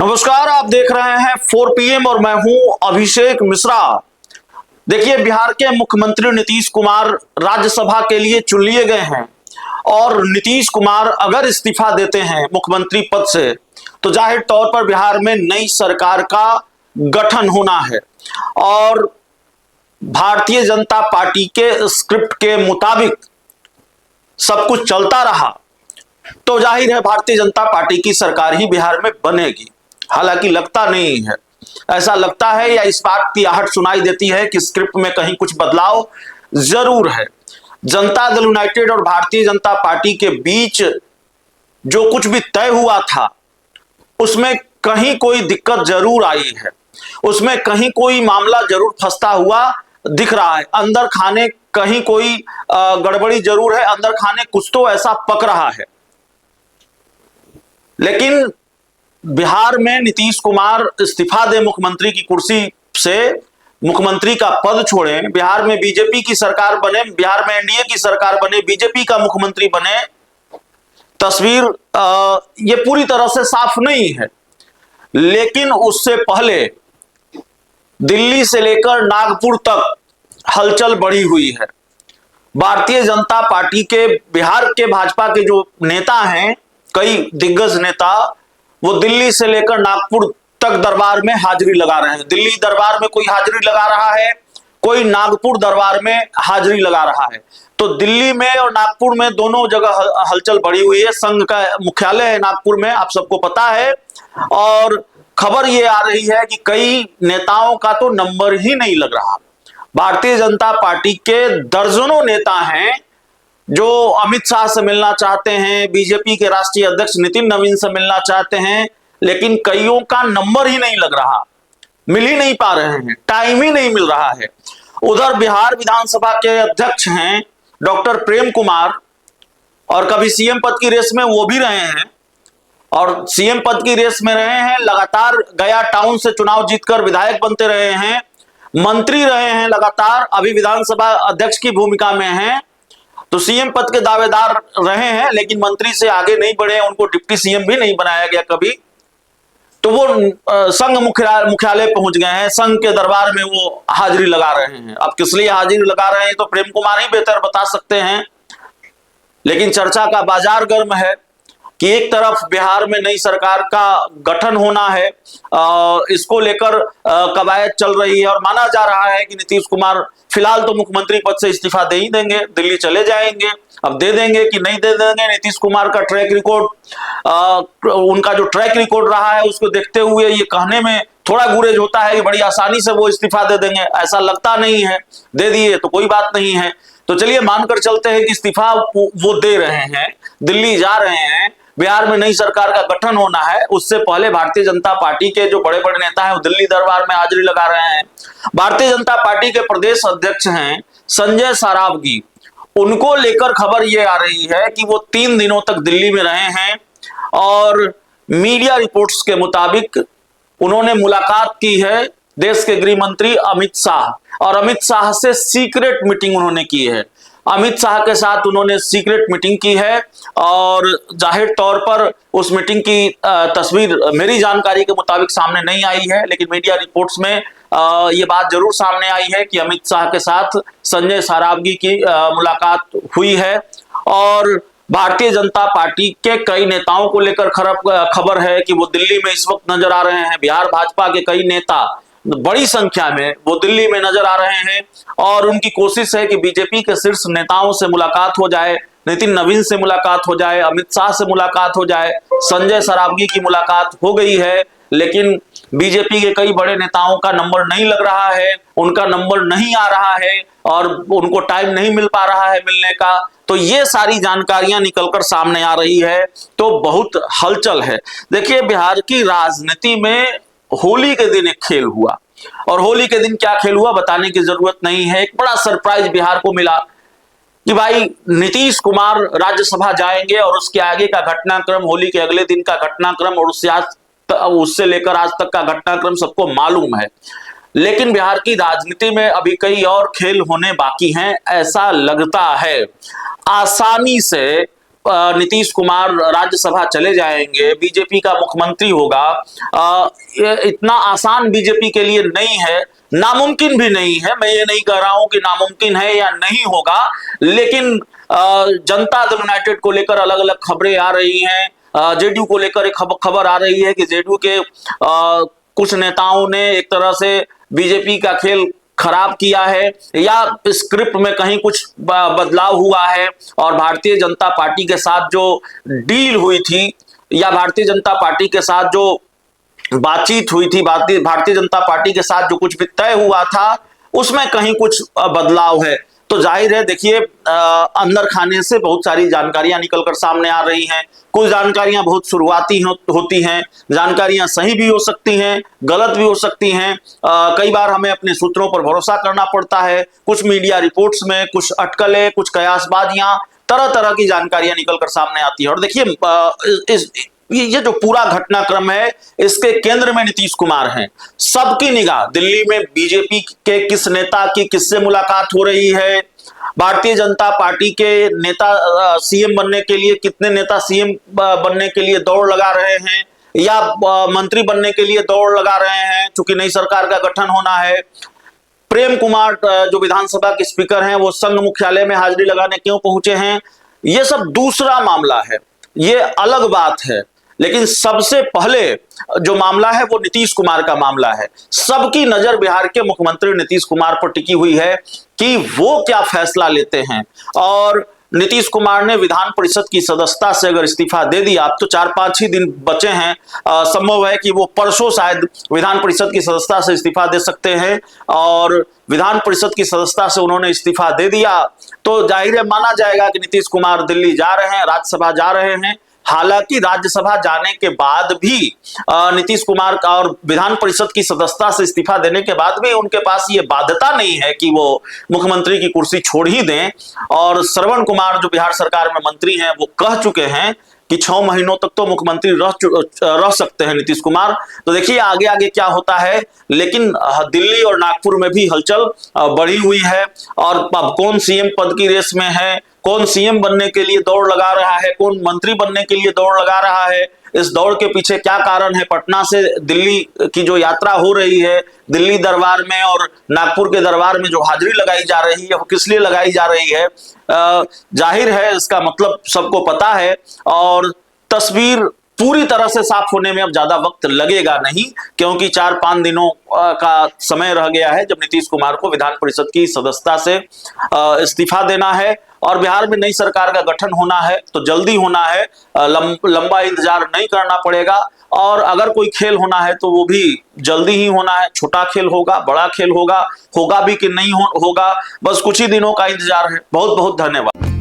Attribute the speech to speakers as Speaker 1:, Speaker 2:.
Speaker 1: नमस्कार, आप देख रहे हैं 4 PM और मैं हूं अभिषेक मिश्रा। देखिए, बिहार के मुख्यमंत्री नीतीश कुमार राज्यसभा के लिए चुन लिए गए हैं और नीतीश कुमार अगर इस्तीफा देते हैं मुख्यमंत्री पद से तो जाहिर तौर पर बिहार में नई सरकार का गठन होना है। और भारतीय जनता पार्टी के स्क्रिप्ट के मुताबिक सब कुछ चलता रहा तो जाहिर है भारतीय जनता पार्टी की सरकार ही बिहार में बनेगी। हालांकि लगता नहीं है, ऐसा लगता है या इस बात की आहट सुनाई देती है कि स्क्रिप्ट में कहीं कुछ बदलाव जरूर है। जनता दल यूनाइटेड और भारतीय जनता पार्टी के बीच जो कुछ भी तय हुआ था उसमें कहीं कोई दिक्कत जरूर आई है, उसमें कहीं कोई मामला जरूर फंसता हुआ दिख रहा है। अंदर खाने कहीं कोई गड़बड़ी जरूर है, अंदर खाने कुछ तो ऐसा पक रहा है। लेकिन बिहार में नीतीश कुमार इस्तीफा दे मुख्यमंत्री की कुर्सी से, मुख्यमंत्री का पद छोड़ें, बिहार में बीजेपी की सरकार बने, बिहार में एनडीए की सरकार बने, बीजेपी का मुख्यमंत्री बने, तस्वीर ये पूरी तरह से साफ नहीं है। लेकिन उससे पहले दिल्ली से लेकर नागपुर तक हलचल बढ़ी हुई है। भारतीय जनता पार्टी के, बिहार के भाजपा के जो नेता हैं, कई दिग्गज नेता, वो दिल्ली से लेकर नागपुर तक दरबार में हाजिरी लगा रहे हैं। दिल्ली दरबार में कोई हाजिरी लगा रहा है, कोई नागपुर दरबार में हाजिरी लगा रहा है। तो दिल्ली में और नागपुर में दोनों जगह हलचल बढ़ी हुई है। संघ का मुख्यालय है नागपुर में, आप सबको पता है। और खबर ये आ रही है कि कई नेताओं का तो नंबर ही नहीं लग रहा। भारतीय जनता पार्टी के दर्जनों नेता हैं जो अमित शाह से मिलना चाहते हैं, बीजेपी के राष्ट्रीय अध्यक्ष नितिन नवीन से मिलना चाहते हैं, लेकिन कईयों का नंबर ही नहीं लग रहा, मिल ही नहीं पा रहे हैं, टाइम ही नहीं मिल रहा है। उधर बिहार विधानसभा के अध्यक्ष हैं डॉक्टर प्रेम कुमार, और कभी सीएम पद की रेस में वो भी रहे हैं और सीएम पद की रेस में रहे हैं, लगातार गया टाउन से चुनाव जीतकर विधायक बनते रहे हैं, मंत्री रहे हैं लगातार, अभी विधानसभा अध्यक्ष की भूमिका में हैं। तो सीएम पद के दावेदार रहे हैं लेकिन मंत्री से आगे नहीं बढ़े, उनको डिप्टी सीएम भी नहीं बनाया गया कभी। तो वो संघ मुख्यालय पहुंच गए हैं, संघ के दरबार में वो हाजिरी लगा रहे हैं। अब किस लिए हाजिरी लगा रहे हैं तो प्रेम कुमार ही बेहतर बता सकते हैं। लेकिन चर्चा का बाजार गर्म है कि एक तरफ बिहार में नई सरकार का गठन होना है, इसको लेकर कवायद चल रही है और माना जा रहा है कि नीतीश कुमार फिलहाल तो मुख्यमंत्री पद से इस्तीफा दे ही देंगे, दिल्ली चले जाएंगे। अब दे देंगे कि नहीं दे देंगे, नीतीश कुमार का ट्रैक रिकॉर्ड, उनका जो ट्रैक रिकॉर्ड रहा है उसको देखते हुए ये कहने में थोड़ा गुरेज होता है कि बड़ी आसानी से वो इस्तीफा दे देंगे। ऐसा लगता नहीं है, दे दिए तो कोई बात नहीं है। तो चलिए मानकर चलते हैं कि इस्तीफा वो दे रहे हैं, दिल्ली जा रहे हैं, बिहार में नई सरकार का गठन होना है। उससे पहले भारतीय जनता पार्टी के जो बड़े बड़े नेता हैं वो दिल्ली दरबार में हाजिरी लगा रहे हैं। भारतीय जनता पार्टी के प्रदेश अध्यक्ष हैं संजय सरावगी, उनको लेकर खबर ये आ रही है कि वो 3 दिनों तक दिल्ली में रहे हैं और मीडिया रिपोर्ट्स के मुताबिक उन्होंने मुलाकात की है देश के गृह मंत्री अमित शाह, और अमित शाह से सीक्रेट मीटिंग उन्होंने की है। अमित शाह के साथ उन्होंने सीक्रेट मीटिंग की है और जाहिर तौर पर उस मीटिंग की तस्वीर मेरी जानकारी के मुताबिक सामने नहीं आई है, लेकिन मीडिया रिपोर्ट्स में ये बात जरूर सामने आई है कि अमित शाह के साथ संजय सरावगी की मुलाकात हुई है। और भारतीय जनता पार्टी के कई नेताओं को लेकर खबर है कि वो दिल्ली में इस वक्त नजर आ रहे हैं। बिहार भाजपा के कई नेता बड़ी संख्या में वो दिल्ली में नजर आ रहे हैं और उनकी कोशिश है कि बीजेपी के शीर्ष नेताओं से मुलाकात हो जाए, नितिन नवीन से मुलाकात हो जाए, अमित शाह से मुलाकात हो जाए। संजय सरावगी की मुलाकात हो गई है लेकिन बीजेपी के कई बड़े नेताओं का नंबर नहीं लग रहा है, उनका नंबर नहीं आ रहा है और उनको टाइम नहीं मिल पा रहा है मिलने का। तो ये सारी जानकारियां निकलकर सामने आ रही है तो बहुत हलचल है। देखिए, बिहार की राजनीति में होली के दिन एक खेल हुआ और होली के दिन क्या खेल हुआ बताने की जरूरत नहीं है। एक बड़ा सरप्राइज बिहार को मिला कि भाई नीतीश कुमार राज्यसभा जाएंगे और उसके आगे का घटनाक्रम, होली के अगले दिन का घटनाक्रम और उससे लेकर आज तक का घटनाक्रम सबको मालूम है। लेकिन बिहार की राजनीति में अभी कई और खेल होने बाकी हैं, ऐसा लगता है। आसानी से नीतीश कुमार राज्यसभा चले जाएंगे, बीजेपी का मुख्यमंत्री होगा, ये इतना आसान बीजेपी के लिए नहीं है, नामुमकिन भी नहीं है। मैं ये नहीं कह रहा हूं कि नामुमकिन है या नहीं होगा, लेकिन जनता दल यूनाइटेड को लेकर अलग अलग खबरें आ रही हैं। जेडीयू को लेकर एक खबर आ रही है कि जेडीयू के कुछ नेताओं ने एक तरह से बीजेपी का खेल खराब किया है, या स्क्रिप्ट में कहीं कुछ बदलाव हुआ है, और भारतीय जनता पार्टी के साथ जो डील हुई थी या भारतीय जनता पार्टी के साथ जो बातचीत हुई थी, भारतीय जनता पार्टी के साथ जो कुछ भी तय हुआ था, उसमें कहीं कुछ बदलाव है। तो जाहिर है, देखिए, अंदर खाने से बहुत सारी जानकारियां निकलकर सामने आ रही हैं। कुछ जानकारियां बहुत शुरुआती होती हैं, जानकारियां सही भी हो सकती हैं, गलत भी हो सकती हैं। कई बार हमें अपने सूत्रों पर भरोसा करना पड़ता है। कुछ मीडिया रिपोर्ट्स में कुछ अटकलें, कुछ कयासबाजियां, तरह तरह की जानकारियां निकलकर सामने आती हैं। और देखिए, ये जो पूरा घटनाक्रम है, इसके केंद्र में नीतीश कुमार हैं। सबकी निगाह दिल्ली में बीजेपी के किस नेता की किससे मुलाकात हो रही है, भारतीय जनता पार्टी के नेता सीएम बनने के लिए, कितने नेता सीएम बनने के लिए दौड़ लगा रहे हैं या मंत्री बनने के लिए दौड़ लगा रहे हैं, चूंकि नई सरकार का गठन होना है। प्रेम कुमार जो विधानसभा के स्पीकर हैं, वो संघ मुख्यालय में हाजिरी लगाने क्यों पहुंचे हैं, ये सब दूसरा मामला है, ये अलग बात है। लेकिन सबसे पहले जो मामला है वो नीतीश कुमार का मामला है। सबकी नजर बिहार के मुख्यमंत्री नीतीश कुमार पर टिकी हुई है कि वो क्या फैसला लेते हैं। और नीतीश कुमार ने विधान परिषद की सदस्यता से अगर इस्तीफा दे दिया, अब तो 4-5 ही दिन बचे हैं, संभव है कि वो परसों शायद विधान परिषद की सदस्यता से इस्तीफा दे सकते हैं। और विधान परिषद की सदस्यता से उन्होंने इस्तीफा दे दिया तो जाहिर है माना जाएगा कि नीतीश कुमार दिल्ली जा रहे हैं, राज्यसभा जा रहे हैं। हालांकि राज्यसभा जाने के बाद भी नीतीश कुमार का और विधान परिषद की सदस्यता से इस्तीफा देने के बाद भी उनके पास ये बाध्यता नहीं है कि वो मुख्यमंत्री की कुर्सी छोड़ ही दें। और श्रवण कुमार जो बिहार सरकार में मंत्री हैं, वो कह चुके हैं कि 6 महीनों तक तो मुख्यमंत्री रह सकते हैं नीतीश कुमार। तो देखिए आगे आगे क्या होता है। लेकिन दिल्ली और नागपुर में भी हलचल बढ़ी हुई है, और अब कौन सीएम पद की रेस में है, कौन सीएम बनने के लिए दौड़ लगा रहा है, कौन मंत्री बनने के लिए दौड़ लगा रहा है, इस दौड़ के पीछे क्या कारण है। पटना से दिल्ली की जो यात्रा हो रही है, दिल्ली दरबार में और नागपुर के दरबार में जो हाजिरी लगाई जा रही है, वो किस लिए लगाई जा रही है, जाहिर है इसका मतलब सबको पता है। और तस्वीर पूरी तरह से साफ होने में अब ज्यादा वक्त लगेगा नहीं, क्योंकि 4-5 दिनों का समय रह गया है जब नीतीश कुमार को विधान परिषद की सदस्यता से इस्तीफा देना है। और बिहार में नई सरकार का गठन होना है तो जल्दी होना है, लंबा इंतजार नहीं करना पड़ेगा। और अगर कोई खेल होना है तो वो भी जल्दी ही होना है। छोटा खेल होगा, बड़ा खेल होगा भी कि नहीं होगा, बस कुछ ही दिनों का इंतजार है। बहुत बहुत धन्यवाद।